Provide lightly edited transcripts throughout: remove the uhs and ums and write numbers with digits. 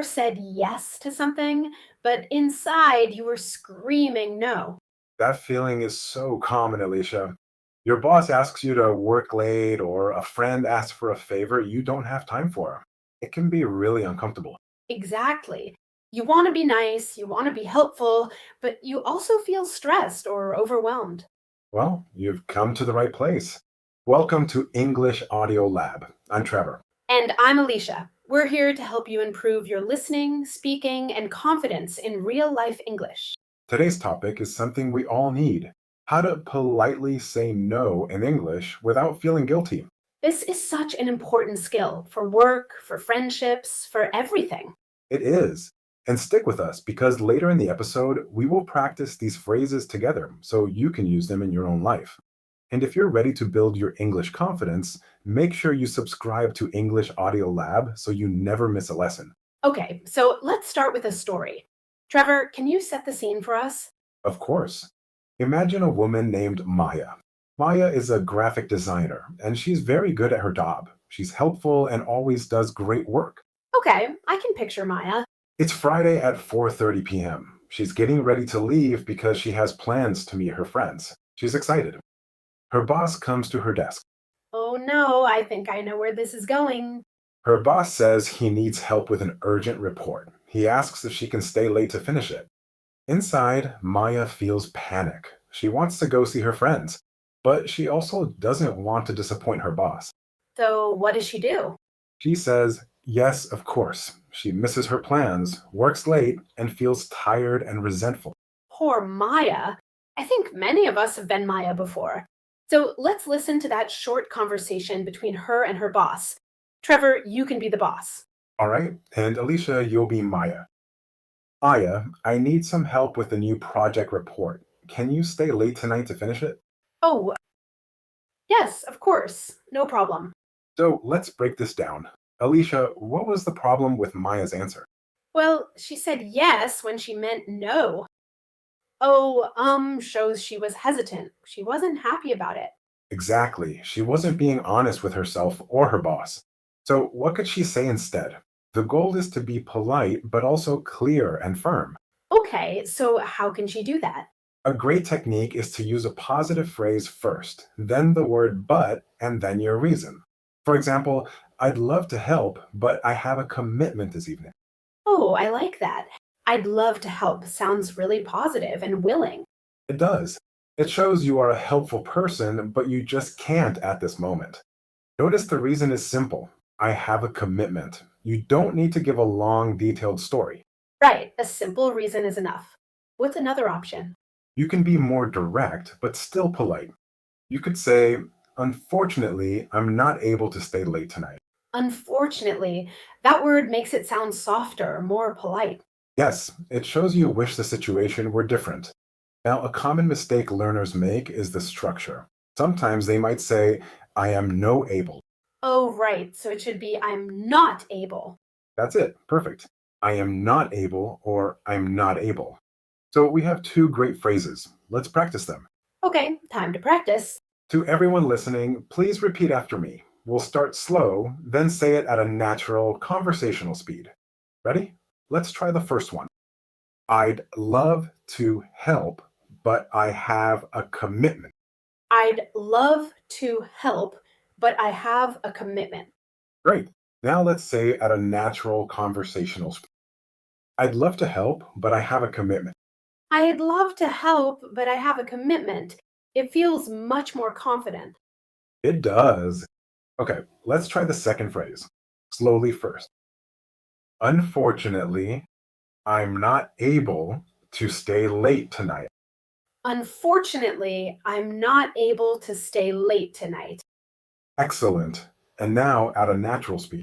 said yes to something, but inside you were screaming no? That feeling is so common, Alicia. Your boss asks you to work late, or a friend asks for a favor you don't have time for. It can be really uncomfortable. Exactly. You want to be nice, you want to be helpful, but you also feel stressed or overwhelmed. Well, you've come to the right place. Welcome to English Audio Lab. I'm Trevor. And I'm Alicia. We're here to help you improve your listening, speaking, and confidence in real life English. Today's topic is something we all need: how to politely say no in English without feeling guilty. This is such an important skill for work, for friendships, for everything. It is. And stick with us because later in the episode, we will practice these phrases together so you can use them in your own life. And if you're ready to build your English confidence, make sure you subscribe to English Audio Lab so you never miss a lesson. Okay, so let's start with a story. Trevor, can you set the scene for us? Of course. Imagine a woman named Maya. Maya is a graphic designer, and she's very good at her job. She's helpful and always does great work. Okay, I can picture Maya. It's Friday at 4:30 p.m. She's getting ready to leave because she has plans to meet her friends. She's excited. Her boss comes to her desk. Oh no, I think I know where this is going. Her boss says he needs help with an urgent report. He asks if she can stay late to finish it. Inside, Maya feels panic. She wants to go see her friends, but she also doesn't want to disappoint her boss. So, what does she do? She says, yes, of course. She misses her plans, works late, and feels tired and resentful. Poor Maya. I think many of us have been Maya before. So, let's listen to that short conversation between her and her boss. Trevor, you can be the boss. All right, and Alicia, you'll be Maya. Aya, I need some help with the new project report. Can you stay late tonight to finish it? Oh, yes, of course. No problem. So let's break this down. Alicia, what was the problem with Maya's answer? Well, she said yes when she meant no. Shows she was hesitant. She wasn't happy about it. Exactly. She wasn't being honest with herself or her boss. So what could she say instead? The goal is to be polite, but also clear and firm. Okay, so how can she do that? A great technique is to use a positive phrase first, then the word but, and then your reason. For example, I'd love to help, but I have a commitment this evening. Oh, I like that. I'd love to help. Sounds really positive and willing. It does. It shows you are a helpful person, but you just can't at this moment. Notice the reason is simple. I have a commitment. You don't need to give a long, detailed story. Right, a simple reason is enough. What's another option? You can be more direct, but still polite. You could say, unfortunately, I'm not able to stay late tonight. Unfortunately, that word makes it sound softer, more polite. Yes, it shows you wish the situation were different. Now, a common mistake learners make is the structure. Sometimes they might say, I am no able. Oh, right, so it should be I'm not able. That's it. Perfect. I am not able or I'm not able. So we have two great phrases. Let's practice them. Okay, time to practice. To everyone listening, please repeat after me. We'll start slow, then say it at a natural, conversational speed. Ready? Let's try the first one. I'd love to help, but I have a commitment. I'd love to help, but I have a commitment. Great. Now let's say it at a natural, conversational speed. I'd love to help, but I have a commitment. I'd love to help, but I have a commitment. It feels much more confident. It does. Okay, let's try the second phrase. Slowly first. Unfortunately, I'm not able to stay late tonight. Unfortunately, I'm not able to stay late tonight. Excellent. And now at a natural speed.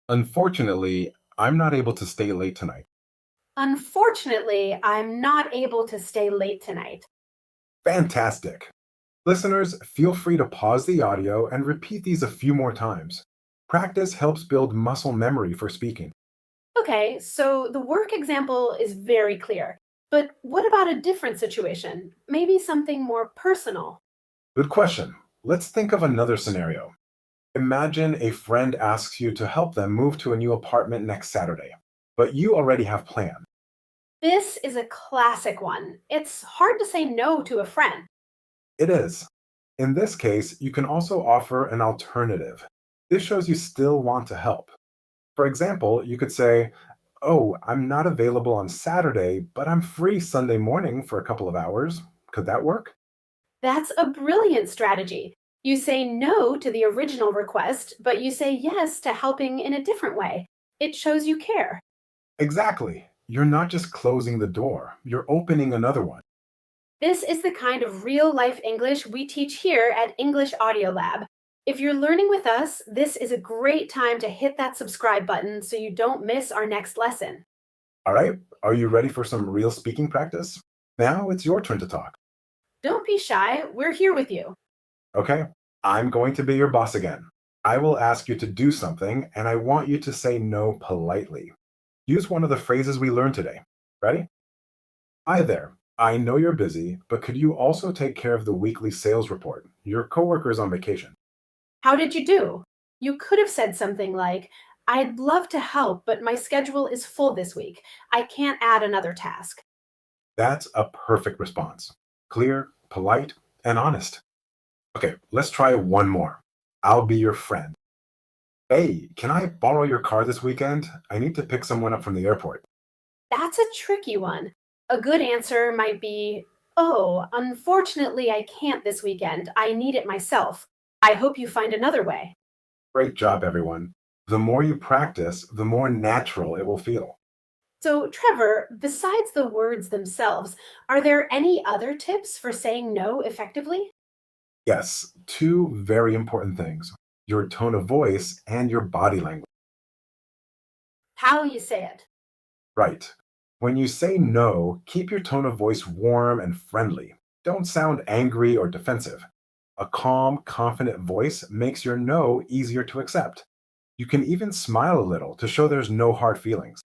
Unfortunately, I'm not able to stay late tonight. Unfortunately, I'm not able to stay late tonight. Fantastic. Listeners, feel free to pause the audio and repeat these a few more times. Practice helps build muscle memory for speaking. Okay, so the work example is very clear. But what about a different situation? Maybe something more personal. Good question. Let's think of another scenario. Imagine a friend asks you to help them move to a new apartment next Saturday. but you already have plans. This is a classic one. It's hard to say no to a friend. It is. In this case, you can also offer an alternative. This shows you still want to help. For example, you could say, "Oh, I'm not available on Saturday, but I'm free Sunday morning for a couple of hours. Could that work?" That's a brilliant strategy. You say no to the original request, but you say yes to helping in a different way. It shows you care. Exactly. You're not just closing the door, you're opening another one. This is the kind of real life English we teach here at English Audio Lab. If you're learning with us, this is a great time to hit that subscribe button so you don't miss our next lesson. All right, are you ready for some real speaking practice? Now it's your turn to talk. Don't be shy, we're here with you. Okay, I'm going to be your boss again. I will ask you to do something, and I want you to say no politely. Use one of the phrases we learned today. Ready? Hi there. I know you're busy, but could you also take care of the weekly sales report? Your coworker is on vacation. How did you do? You could have said something like, I'd love to help, but my schedule is full this week. I can't add another task. That's a perfect response. Clear, polite, and honest. Okay, let's try one more. I'll be your friend. Hey, can I borrow your car this weekend? I need to pick someone up from the airport. That's a tricky one. A good answer might be, oh, unfortunately, I can't this weekend. I need it myself. I hope you find another way. Great job, everyone. The more you practice, the more natural it will feel. So, Trevor, besides the words themselves, are there any other tips for saying no effectively? Yes, two very important things: your tone of voice and your body language. How you say it. Right. When you say no, keep your tone of voice warm and friendly. Don't sound angry or defensive. A calm, confident voice makes your no easier to accept. You can even smile a little to show there's no hard feelings.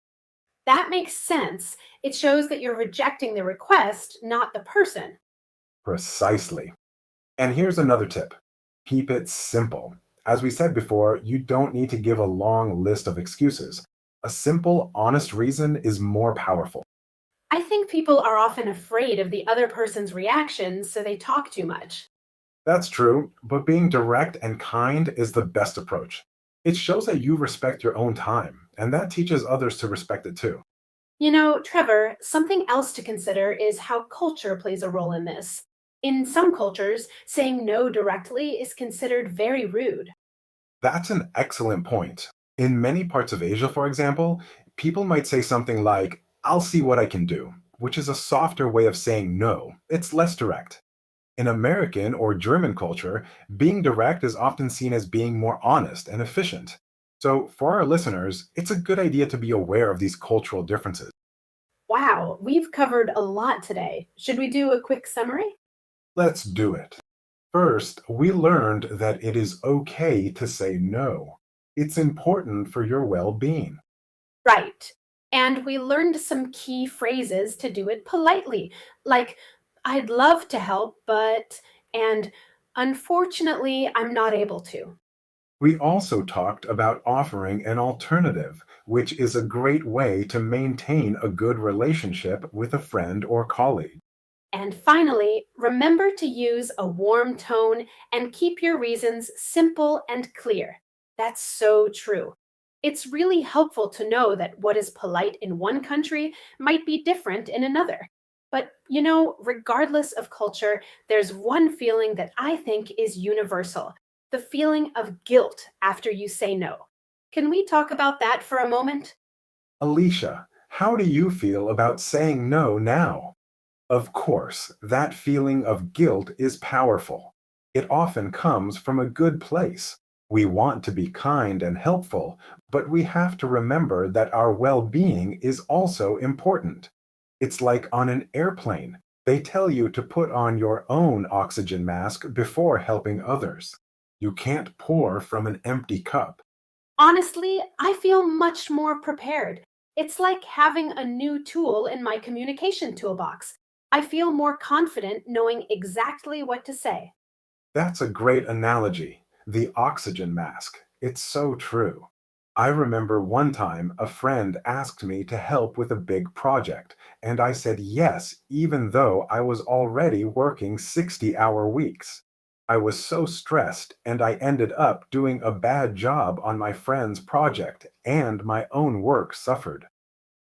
That makes sense. It shows that you're rejecting the request, not the person. Precisely. And here's another tip: keep it simple. As we said before, you don't need to give a long list of excuses. A simple, honest reason is more powerful. I think people are often afraid of the other person's reactions, so they talk too much. That's true, but being direct and kind is the best approach. It shows that you respect your own time, and that teaches others to respect it too. You know, Trevor, something else to consider is how culture plays a role in this. In some cultures, saying no directly is considered very rude. That's an excellent point. In many parts of Asia, for example, people might say something like, "I'll see what I can do," which is a softer way of saying no. It's less direct. In American or German culture, being direct is often seen as being more honest and efficient. So, for our listeners, it's a good idea to be aware of these cultural differences. Wow, we've covered a lot today. Should we do a quick summary? Let's do it. First, we learned that it is okay to say no. It's important for your well being. Right. And we learned some key phrases to do it politely, like, I'd love to help, but, and unfortunately, I'm not able to. We also talked about offering an alternative, which is a great way to maintain a good relationship with a friend or colleague. And finally, remember to use a warm tone and keep your reasons simple and clear. That's so true. It's really helpful to know that what is polite in one country might be different in another. But, you know, regardless of culture, there's one feeling that I think is universal: the feeling of guilt after you say no. Can we talk about that for a moment? Alicia, how do you feel about saying no now? Of course, that feeling of guilt is powerful. It often comes from a good place. We want to be kind and helpful, but we have to remember that our well being is also important. It's like on an airplane. They tell you to put on your own oxygen mask before helping others. You can't pour from an empty cup. Honestly, I feel much more prepared. It's like having a new tool in my communication toolbox. I feel more confident knowing exactly what to say. That's a great analogy. The oxygen mask. It's so true. I remember one time a friend asked me to help with a big project, and I said yes, even though I was already working 60-hour weeks. I was so stressed, and I ended up doing a bad job on my friend's project, and my own work suffered.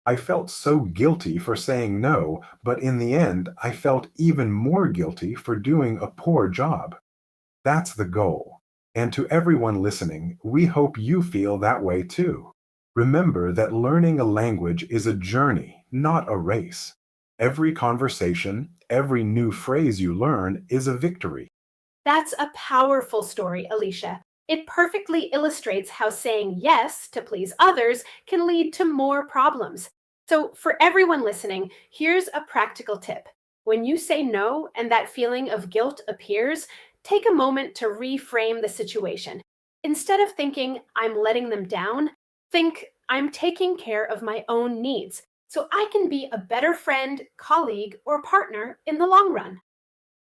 I felt so guilty for saying no, but in the end, I felt even more guilty for doing a poor job. That's the goal. And to everyone listening, we hope you feel that way too. Remember that learning a language is a journey, not a race. Every conversation, every new phrase you learn is a victory. That's a powerful story, Alicia. It perfectly illustrates how saying yes to please others can lead to more problems. So, for everyone listening, here's a practical tip. When you say no and that feeling of guilt appears, take a moment to reframe the situation. Instead of thinking, I'm letting them down, think, I'm taking care of my own needs so I can be a better friend, colleague, or partner in the long run.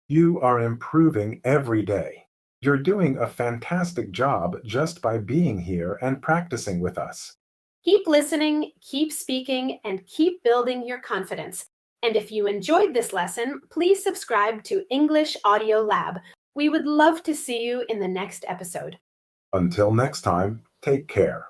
You are improving every day. You're doing a fantastic job just by being here and practicing with us. Keep listening, keep speaking, and keep building your confidence. And if you enjoyed this lesson, please subscribe to English Audio Lab. We would love to see you in the next episode. Until next time, take care.